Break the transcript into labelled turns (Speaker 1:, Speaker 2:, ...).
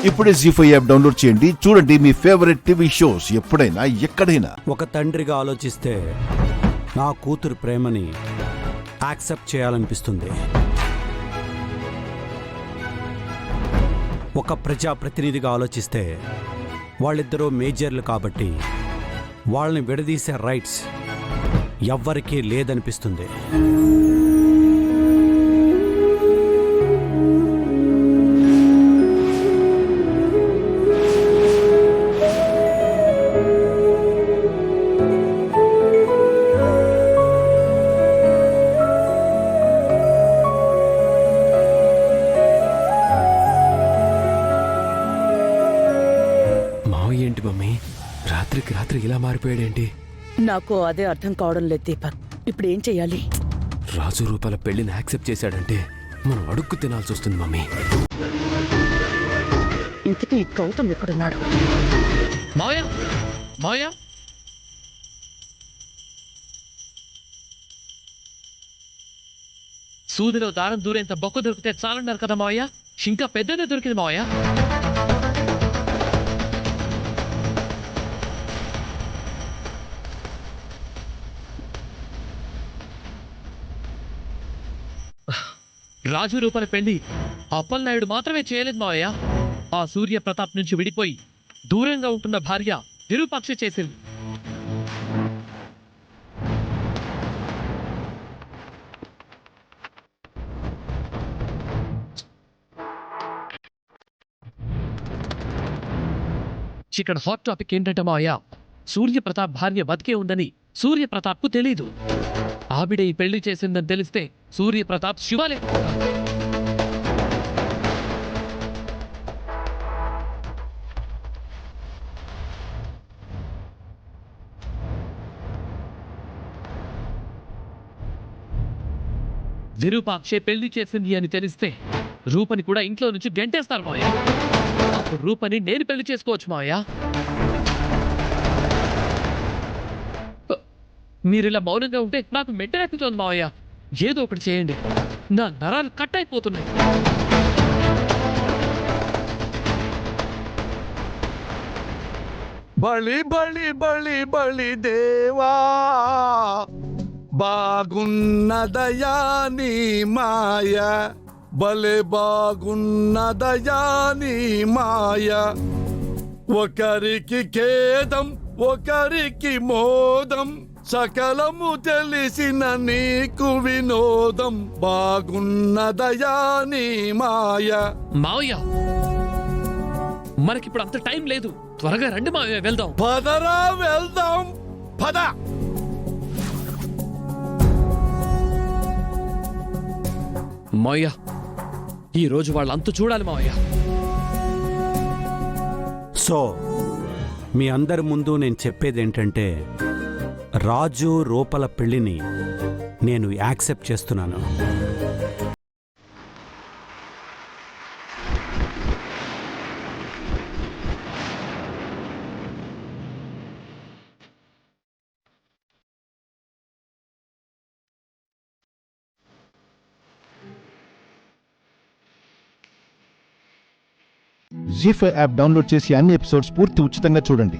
Speaker 1: ఇప్పుడే జీ5 app download చేయండి. చూడండి మీ ఫేవరెట్ టీవీ షోస్ ఎప్పుడైనా ఎక్కడైనా.
Speaker 2: ఒక తండ్రిగా ఆలోచిస్తే నా కూతురు ప్రేమని యాక్సెప్ట్ చేయాలనిపిస్తుంది. ఒక ప్రజాప్రతినిధిగా ఆలోచిస్తే వాళ్ళిద్దరూ మేజర్లు కాబట్టి వాళ్ళని విడదీసే రైట్స్ ఎవ్వరికీ లేదనిపిస్తుంది.
Speaker 3: ఏంటి మమ్మీ, రాత్రికి రాత్రి ఇలా మారిపోయాడేంటి?
Speaker 4: నాకు అదే అర్థం కావడం లేదు దీపక్. ఇప్పుడు ఏం చెయ్యాలి?
Speaker 3: రాజు రూపాల పెళ్లిని యాక్సెప్ట్ చేశాడంటే మనం అడుక్కు తినాల్సి వస్తుంది మమ్మీ.
Speaker 4: ఇంతకీ గౌతమ్ ఎక్కడున్నాడు?
Speaker 5: మావయ్య, మావయ్య, సూదిలో దారం దూరేంత బొక్క దొరికితే చాలన్నారు కదా మావయ్య. ఇంకా పెద్దదే దొరికింది మావయ్య. రాజు రూపాల పెళ్లి అప్పలనాయుడు మాత్రమే చేయలేదు మావయ్య. ఆ సూర్య ప్రతాప్ నుంచి విడిపోయి దూరంగా ఉంటున్న భార్య విరూపాక్ష చేసింది. ఇక్కడ హాట్ టాపిక్ ఏంటంటే మావయ్య, సూర్యప్రతాప్ భార్య బతికే ఉందని సూర్యప్రతాప్కు తెలీదు. ఆవిడ ఈ పెళ్లి చేసిందని తెలిస్తే సూర్యప్రతాప్ శివాలే. విరూపాక్షే పెళ్లి చేసింది అని తెలిస్తే రూపని కూడా ఇంట్లో నుంచి గెంటేస్తారు మావయ్య. అప్పుడు రూపని నేను పెళ్లి చేసుకోవచ్చు మావయ్య. మీరు ఇలా మౌనంగా ఉంటే నాకు మెంటరెక్కుతోంది మావయ్య. ఏదో ఒకటి చేయండి, నా నరాలు కట్ అయిపోతున్నాయి.
Speaker 6: బలి బలి బలి బలి దేవా, బాగున్నదయా నీ మాయ, బలే బాగున్నదయా నీ మాయ. ఒకరికి ఖేదం ఒకరికి మోదం, సకలము తెలిసిన నీకు వినోదం, బాగున్నదయా నీ మాయ.
Speaker 5: మావయ్య, మనకిప్పుడు అంత టైం లేదు, త్వరగా రండి మావయ్య, వెళ్దాం.
Speaker 6: పదరా వెళ్దాం, పద.
Speaker 5: మావయ్య, ఈ రోజు వాళ్ళంతా చూడాలి మావయ్య.
Speaker 2: సో మీ అందరి ముందు నేను చెప్పేది ఏంటంటే, రాజు రూపల పెళ్లిని నేను యాక్సెప్ట్ చేస్తున్నాను.
Speaker 1: జీ5 యాప్ డౌన్లోడ్ చేసి అన్ని ఎపిసోడ్స్ పూర్తి ఉచితంగా చూడండి.